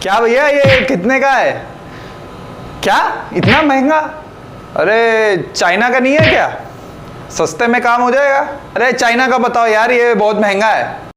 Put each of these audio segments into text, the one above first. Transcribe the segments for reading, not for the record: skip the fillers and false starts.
क्या भैया ये कितने का है? क्या इतना महंगा? अरे चाइना का नहीं है क्या? सस्ते में काम हो जाएगा। अरे चाइना का बताओ यार, ये बहुत महंगा है।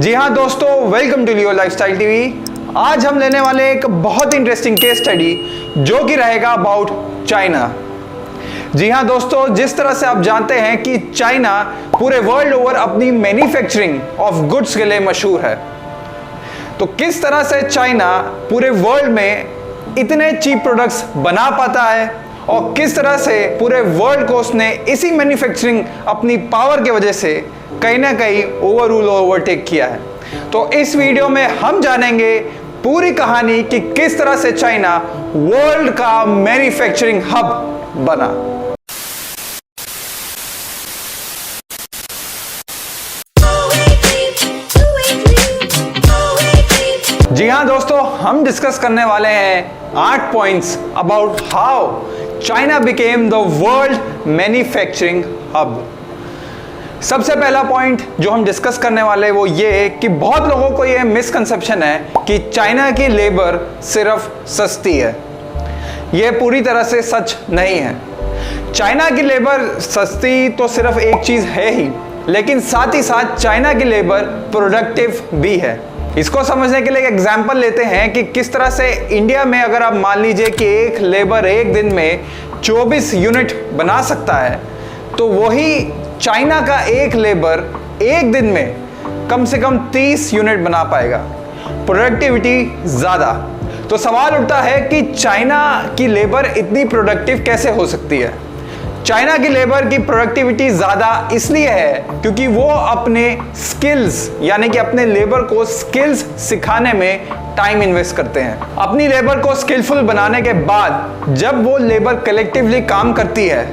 जी हाँ दोस्तों, welcome to Leo Lifestyle TV. आज हम लेने वाले एक बहुत इंटरेस्टिंग केस स्टडी जो कि रहेगा अबाउट चाइना। जी हाँ दोस्तों, जिस तरह से आप जानते हैं कि चाइना पूरे वर्ल्ड ओवर अपनी मैन्युफैक्चरिंग ऑफ गुड्स के लिए मशहूर है, तो किस तरह से चाइना पूरे वर्ल्ड में इतने चीप प्रोडक्ट्स बना पाता है और किस तरह से पूरे वर्ल्ड को उसने इसी मैन्युफैक्चरिंग अपनी पावर की वजह से कहीं ना कहीं ओवरटेक किया है। तो इस वीडियो में हम जानेंगे पूरी कहानी कि किस तरह से चाइना वर्ल्ड का मैन्युफैक्चरिंग हब बना। जी हाँ दोस्तों, हम डिस्कस करने वाले हैं 8 points about how China became the world manufacturing hub. सबसे पहला पॉइंट जो हम डिस्कस करने वाले हैं वो ये कि बहुत लोगों को ये मिसकंसेप्शन है कि चाइना की लेबर सिर्फ सस्ती है। ये पूरी तरह से सच नहीं है। चाइना की लेबर सस्ती तो सिर्फ एक चीज है ही, लेकिन साथ ही साथ चाइना की लेबर प्रोडक्टिव भी है। इसको समझने के लिए एक एग्जांपल लेते हैं कि किस तरह से इंडिया में अगर आप मान लीजिए कि एक लेबर एक दिन में 24 यूनिट बना सकता है, तो वही चाइना का एक लेबर एक दिन में कम से कम 30 यूनिट बना पाएगा। प्रोडक्टिविटी ज़्यादा। तो सवाल उठता है कि चाइना की लेबर इतनी प्रोडक्टिव कैसे हो सकती है? चाइना की लेबर की प्रोडक्टिविटी ज़्यादा इसलिए है क्योंकि वो अपने स्किल्स यानी कि अपने लेबर को स्किल्स सिखाने में टाइम इन्वेस्ट करते हैं। अपनी लेबर को स्किलफुल बनाने के बाद जब वो लेबर कलेक्टिवली काम करती है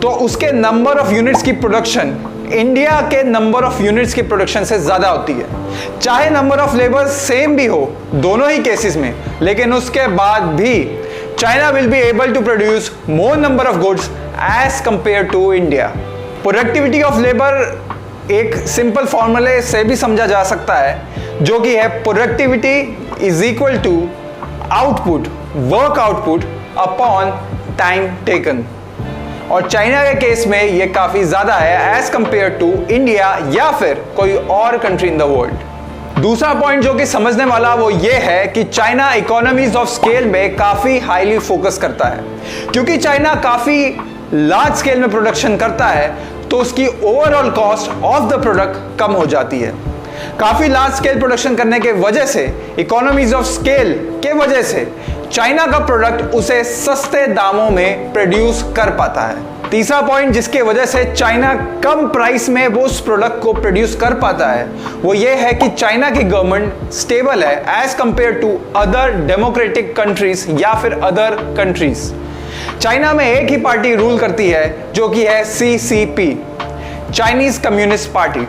तो उसके नंबर ऑफ यूनिट्स की प्रोडक्शन इंडिया के नंबर ऑफ यूनिट्स की प्रोडक्शन से ज़्यादा होती है। चाहे नंबर ऑफ लेबर सेम भी हो दोनों ही केसेस में, लेकिन उसके बाद भी China will be able to produce more number of goods as compared to India. Productivity of labor एक सिंपल फॉर्मूले से भी समझा जा सकता है, जो कि है productivity is equal to output, work output upon time taken. और चाइना के केस में ये काफी ज्यादा है as compared to India या फिर कोई और कंट्री इन द वर्ल्ड। दूसरा पॉइंट जो कि समझने वाला वो ये है कि चाइना इकोनॉमीज ऑफ स्केल में काफी हाईली फोकस करता है। क्योंकि चाइना काफी लार्ज स्केल में प्रोडक्शन करता है तो उसकी overall cost of the product कम हो जाती है। काफी लार्ज स्केल प्रोडक्शन करने के वजह से, इकोनॉमीज ऑफ स्केल के वजह से चाइना का प्रोडक्ट उसे सस्ते दामों में प्रोड्यूस कर पाता है। तीसरा पॉइंट जिसके वजह से चाइना कम प्राइस में वो उस प्रोडक्ट को प्रोड्यूस कर पाता है वो ये है कि चाइना की गवर्नमेंट स्टेबल है as compare to other democratic countries या फिर अदर कंट्रीज। चाइना में एक ही पार्टी रूल करती है जो कि है CCP, चाइनीज कम्युनिस्ट पार्टी।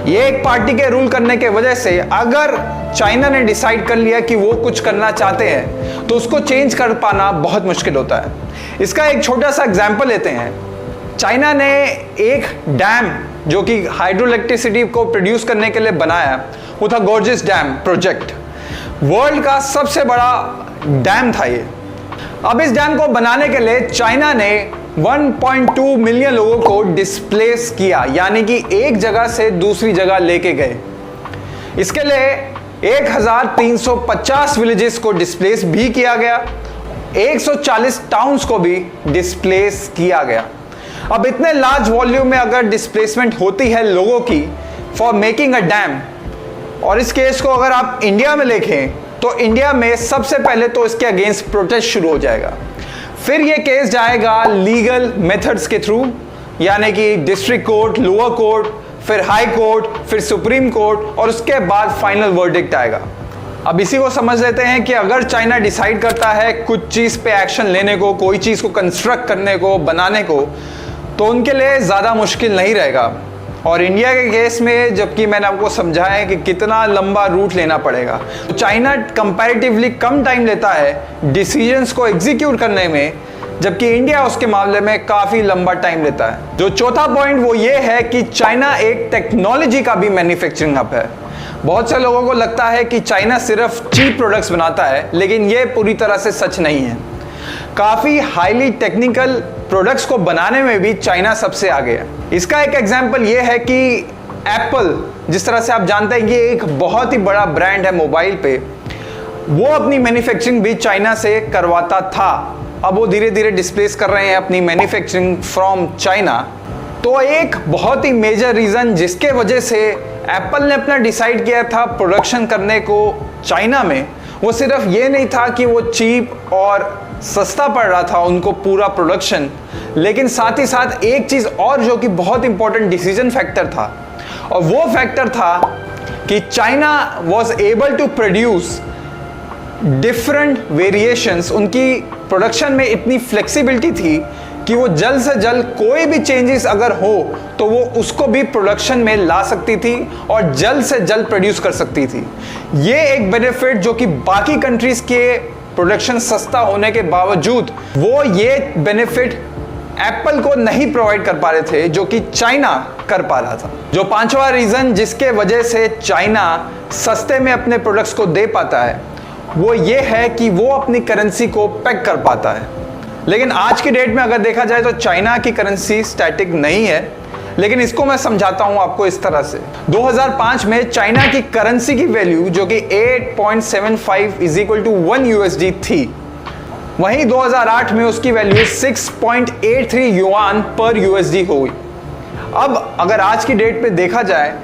ये एक पार्टी के रूल करने के वजह से अगर चाइना ने डिसाइड कर लिया कि वो कुछ करना चाहते हैं तो उसको चेंज कर पाना बहुत मुश्किल होता है। इसका एक छोटा सा एग्जांपल लेते हैं। चाइना ने एक डैम जो कि हाइड्रो इलेक्ट्रिसिटी को प्रोड्यूस करने के लिए बनाया, वो था गोर्जियस डैम प्रोजेक्ट। वर्ल्ड का सबसे बड़ा डैम था ये। अब इस डैम को बनाने के लिए चाइना ने 1.2 मिलियन लोगों को डिस्प्लेस किया, यानी कि एक जगह से दूसरी जगह लेके गए। इसके लिए 1350 विलेजेस को डिस्प्लेस भी किया गया, 140 टाउन्स को भी डिस्प्लेस किया गया। अब इतने लार्ज वॉल्यूम में अगर डिस्प्लेसमेंट होती है लोगों की फॉर मेकिंग अ डैम, और इस केस को अगर आप इंडिया में देखें तो इंडिया में सबसे पहले तो इसके अगेंस्ट प्रोटेस्ट शुरू हो जाएगा। फिर ये केस जाएगा लीगल मेथड्स के थ्रू, यानी कि डिस्ट्रिक्ट कोर्ट, लोअर कोर्ट, फिर हाई कोर्ट, फिर सुप्रीम कोर्ट, और उसके बाद फाइनल वर्डिक्ट आएगा। अब इसी को समझ लेते हैं कि अगर चाइना डिसाइड करता है कुछ चीज़ पे एक्शन लेने को, कोई चीज़ को कंस्ट्रक्ट करने को, बनाने को, तो उनके लिए ज़्यादा मुश्किल नहीं रहेगा। और इंडिया के केस में जबकि मैंने आपको समझाया है कि कितना लंबा रूट लेना पड़ेगा, तो चाइना कंपैरेटिवली कम टाइम लेता है डिसीजंस को एग्जीक्यूट करने में जबकि इंडिया उसके मामले में काफी लंबा टाइम लेता है। जो चौथा पॉइंट वो ये है कि चाइना एक टेक्नोलॉजी का भी मैन्युफैक्चरिंग हब है। बहुत से लोगों को लगता है कि चाइना सिर्फ चीप प्रोडक्ट्स बनाता है, लेकिन ये पूरी तरह से सच नहीं है। काफी हाईली टेक्निकल प्रोडक्ट्स को बनाने में भी चाइना सबसे आगे है। इसका एक एग्जांपल ये है कि एप्पल, जिस तरह से आप जानते हैं कि एक बहुत ही बड़ा ब्रांड है मोबाइल पे, वो अपनी मैन्युफैक्चरिंग भी चाइना से करवाता था। अब वो धीरे धीरे डिस्प्लेस कर रहे हैं अपनी मैन्युफैक्चरिंग फ्रॉम चाइना। तो एक बहुत ही मेजर रीजन जिसके वजह से एप्पल ने अपना डिसाइड किया था प्रोडक्शन करने को चाइना में, वो सिर्फ ये नहीं था कि वो चीप और सस्ता पड़ रहा था उनको पूरा प्रोडक्शन, लेकिन साथ ही साथ एक चीज और जो कि बहुत इंपॉर्टेंट डिसीजन फैक्टर था, और वो फैक्टर था कि China was able to produce different variations. उनकी प्रोडक्शन में इतनी फ्लेक्सिबिलिटी थी कि वो जल्द से जल्द कोई भी चेंजेस अगर हो तो वो उसको भी प्रोडक्शन में ला सकती थी और जल्द से जल्द प्रोड्यूस कर सकती थी। ये एक बेनिफिट जो कि बाकी कंट्रीज के प्रोडक्शन सस्ता होने के बावजूद वो ये बेनिफिट एप्पल को नहीं प्रोवाइड कर पा रहे थे, जो कि चाइना कर पा रहा था। जो पांचवा रीजन जिसके वजह से चाइना सस्ते में अपने प्रोडक्ट्स को दे पाता है वो ये है कि वो अपनी करेंसी को पेग कर पाता है। लेकिन आज की डेट में अगर देखा जाए तो चाइना की करेंसी स्टैटिक नहीं है, लेकिन इसको मैं समझाता हूं आपको इस तरह से। 2005 में चाइना की करेंसी की वैल्यू जो कि 8.75 इज इक्वल टू 1 USD थी, वहीं 2008 में उसकी वैल्यू 6.83 युआन पर USD हो गई। अब अगर आज की डेट पे देखा जाए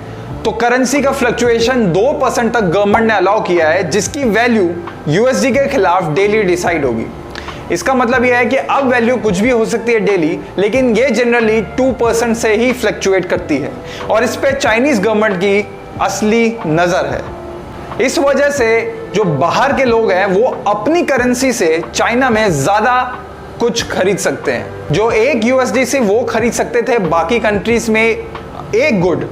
तो करेंसी का फ्लक्चुएशन 2% तक गवर्नमेंट ने अलाउ किया है, जिसकी वैल्यू USD के खिलाफ डेली डिसाइड होगी। इसका मतलब यह है कि अब वैल्यू कुछ भी हो सकती है डेली, लेकिन ये जनरली 2% से ही फ्लक्चुएट करती है, और इस पे चाइनीज गवर्नमेंट की असली नजर है। इस वजह से जो बाहर के लोग हैं वो अपनी करेंसी से चाइना में ज्यादा कुछ खरीद सकते हैं। जो 1 USD से वो खरीद सकते थे बाकी कंट्रीज में एक गुड,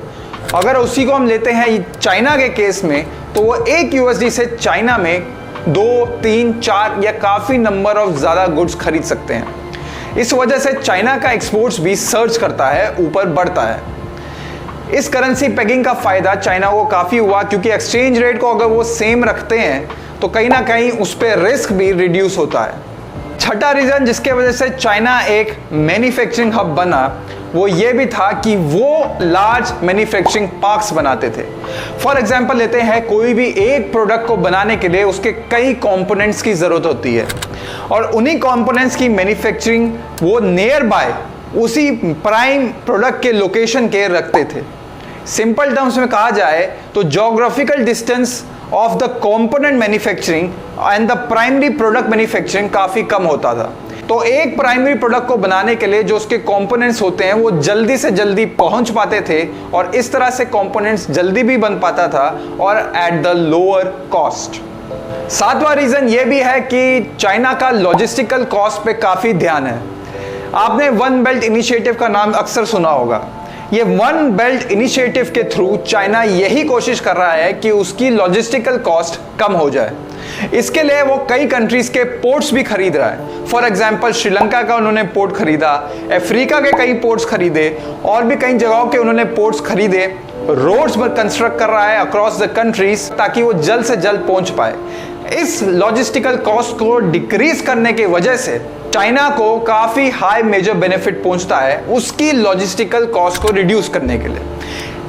अगर उसी को हम लेते हैं चाइना के केस में, तो वो 1 USD से चाइना में 2, 3, 4 या काफी नंबर ऑफ ज्यादा गुड्स खरीद सकते हैं। इस वजह से चाइना का एक्सपोर्ट्स भी सर्च करता है, ऊपर बढ़ता है। इस करेंसी पेगिंग का फायदा चाइना को काफी हुआ, क्योंकि एक्सचेंज रेट को अगर वो सेम रखते हैं तो कहीं ना कहीं उस पर रिस्क भी रिड्यूस होता है। छठा रीजन जिसके वजह से चाइना एक मैन्युफैक्चरिंग हब बना वो ये भी था कि वो लार्ज मैन्युफैक्चरिंग पार्क्स बनाते थे। फॉर एग्जांपल लेते हैं, कोई भी एक प्रोडक्ट को बनाने के लिए उसके कई कंपोनेंट्स की जरूरत होती है, और उन्हीं कंपोनेंट्स की मैन्युफैक्चरिंग वो नियर बाय उसी प्राइम प्रोडक्ट के लोकेशन के रखते थे। सिंपल टर्म्स में कहा जाए तो geographical distance of the component manufacturing and the primary product manufacturing काफी कम होता था। तो एक प्राइमरी प्रोडक्ट को बनाने के लिए जो उसके कंपोनेंट्स होते हैं वो जल्दी से जल्दी पहुंच पाते थे, और इस तरह से कंपोनेंट्स जल्दी भी बन पाता था और एट द लोअर कॉस्ट। सातवां रीजन ये भी है कि चाइना का लॉजिस्टिकल कॉस्ट पे काफी ध्यान है। आपने वन बेल्ट इनिशिएटिव का नाम अक्सर सुना होगा। ये वन बेल्ट इनिशिएटिव के थ्रू चाइना यही कोशिश कर रहा है कि उसकी लॉजिस्टिकल कॉस्ट कम हो जाए। इसके लिए वो कई कंट्रीज के पोर्ट्स भी खरीद रहा है। फॉर एग्जांपल श्रीलंका का उन्होंने पोर्ट खरीदा, अफ्रीका के कई पोर्ट्स खरीदे, और भी कई जगहों के उन्होंने पोर्ट्स खरीदे। रोड्स पर कंस्ट्रक्ट कर रहा है अक्रॉस द कंट्रीज, ताकि वो जल्द से जल्द पहुंच पाए। इस लॉजिस्टिकल कॉस्ट को डिक्रीज करने की वजह से चाइना को काफी हाई मेजर बेनिफिट पहुंचता है उसकी लॉजिस्टिकल कॉस्ट को रिड्यूस करने के लिए।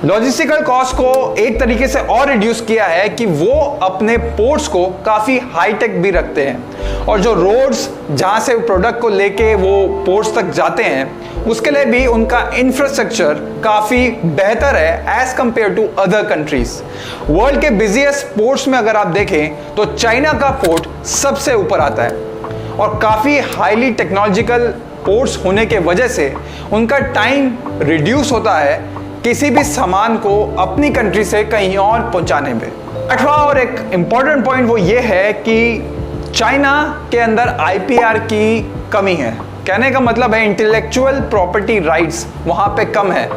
लॉजिस्टिकल कॉस्ट को एक तरीके से और रिड्यूस किया है कि वो अपने पोर्ट्स को काफी हाईटेक भी रखते हैं, और जो रोड्स जहां से प्रोडक्ट को लेके वो पोर्ट्स तक जाते हैं उसके लिए भी उनका इंफ्रास्ट्रक्चर काफी बेहतर है as compare to other countries. World के बिजिएस्ट पोर्ट्स में अगर आप देखें तो चाइना का पोर्ट सबसे ऊपर आता है, और काफी हाईली टेक्नोलॉजिकल पोर्ट्स होने के वजह से उनका टाइम रिड्यूस होता है किसी भी सामान को अपनी कंट्री से कहीं और पहुंचाने में। आठवां और एक इंपॉर्टेंट पॉइंट वो ये है कि चाइना के अंदर IPR की कमी है। कहने का मतलब है इंटेलेक्चुअल प्रॉपर्टी राइट्स वहां पे कम है।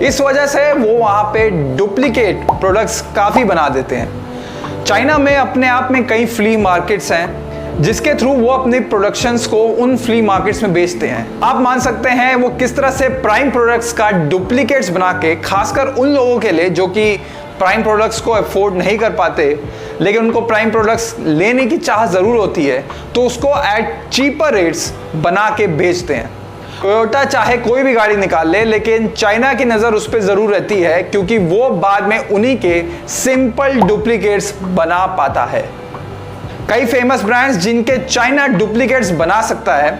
इस वजह से वो वहां पे डुप्लीकेट प्रोडक्ट्स काफी बना देते हैं। चाइना में अपने आप में कई फ्ली मार्केट्स हैं, जिसके थ्रू वो अपने प्रोडक्शंस को उन फ्ली मार्केट्स में बेचते हैं। आप मान सकते हैं वो किस तरह से प्राइम प्रोडक्ट्स का डुप्लीकेट्स बना के, खासकर उन लोगों के लिए जो कि प्राइम प्रोडक्ट्स को अफोर्ड नहीं कर पाते लेकिन उनको प्राइम प्रोडक्ट्स लेने की चाह ज़रूर होती है, तो उसको एट चीपर रेट्स बना के बेचते हैं। टोयोटा चाहे कोई भी गाड़ी निकाल ले, लेकिन चाइना की नज़र उस पर ज़रूर रहती है क्योंकि वो बाद में उन्हीं के सिंपल डुप्लीकेट्स बना पाता है। कई फेमस ब्रांड्स जिनके चाइना डुप्लीकेट्स बना सकता है,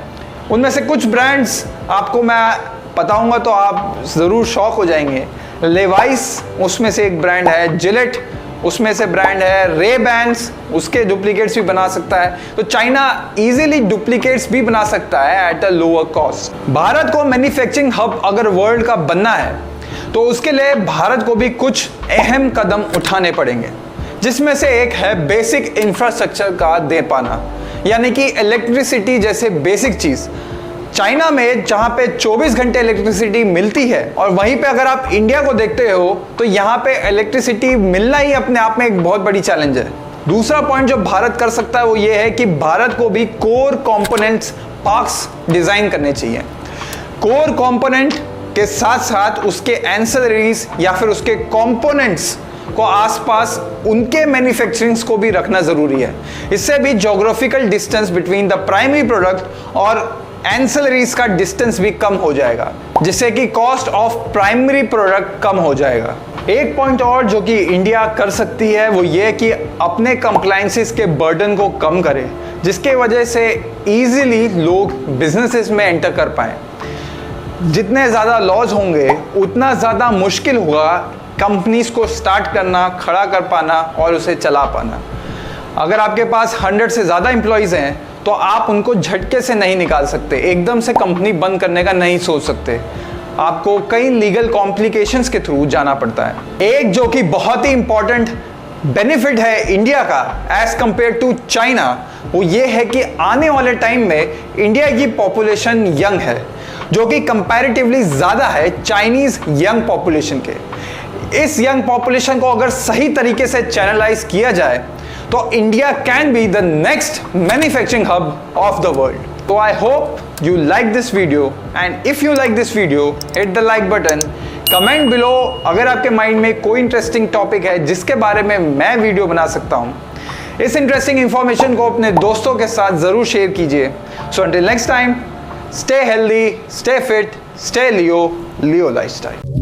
उनमें से कुछ ब्रांड्स आपको मैं बताऊंगा तो आप ज़रूर शॉक हो जाएंगे। लेवाइस उसमें से एक ब्रांड है, जिलेट उसमें से ब्रांड है, रे बैंड्स उसके डुप्लीकेट्स भी बना सकता है। तो चाइना इजीली डुप्लीकेट्स भी बना सकता है at a lower cost. Bharat को मैन्युफैक्चरिंग हब अगर वर्ल्ड का बनना है तो उसके लिए भारत को भी कुछ अहम कदम उठाने पड़ेंगे, जिसमें से एक है बेसिक इंफ्रास्ट्रक्चर का दे पाना, यानी कि इलेक्ट्रिसिटी जैसे बेसिक चीज़। चाइना में जहां पे 24 घंटे इलेक्ट्रिसिटी मिलती है और वहीं पे अगर आप इंडिया को देखते हो तो यहाँ पे इलेक्ट्रिसिटी मिलना ही अपने आप में एक बहुत बड़ी चैलेंज है। दूसरा पॉइंट जो भारत कर सकता है वो ये है कि भारत को भी कोर कंपोनेंट्स पार्क्स डिजाइन करने चाहिए। कोर कंपोनेंट के साथ साथ उसके एंसेलरीज या फिर उसके कंपोनेंट्स को आसपास उनके मैन्युफैक्चरिंग को भी रखना जरूरी है। इससे भी geographical distance between the primary product और एंसेलरीज का डिस्टेंस भी कम हो जाएगा, जिससे कि कॉस्ट ऑफ प्राइमरी प्रोडक्ट कम हो जाएगा। एक पॉइंट और जो कि इंडिया कर सकती है वो ये कि अपने कंप्लायंसेस के बर्डन को कम करे, जिसके वजह से इजीली लोग बिजनेसेस में एंटर कर पाए। जितने ज़्यादा लॉज होंगे उतना ज़्यादा मुश्किल होगा कंपनीज को स्टार्ट करना, खड़ा कर पाना और उसे चला पाना। अगर आपके पास 100 से ज़्यादा एम्प्लॉयज़ हैं तो आप उनको झटके से नहीं निकाल सकते, एकदम से कंपनी बंद करने का नहीं सोच सकते। आपको कई लीगल कॉम्प्लिकेशंस के थ्रू जाना पड़ता है। एक जो कि बहुत ही इंपॉर्टेंट बेनिफिट है इंडिया का एज कंपेयर टू चाइना, वो ये है कि आने वाले टाइम में इंडिया की पॉपुलेशन यंग है, जो कि कंपैरेटिवली ज़्यादा है चाइनीज़ यंग पॉपुलेशन के। इस यंग पॉपुलेशन को अगर सही तरीके से चैनलाइज किया जाए तो India can be the next manufacturing hub of the world. तो I hope you like this video, and if you like this video hit the like button, comment below अगर आपके माइंड में कोई इंटरेस्टिंग टॉपिक है जिसके बारे में मैं वीडियो बना सकता हूं। इस इंटरेस्टिंग इंफॉर्मेशन को अपने दोस्तों के साथ जरूर शेयर कीजिए। So until next time, stay healthy, stay fit, stay Leo lifestyle.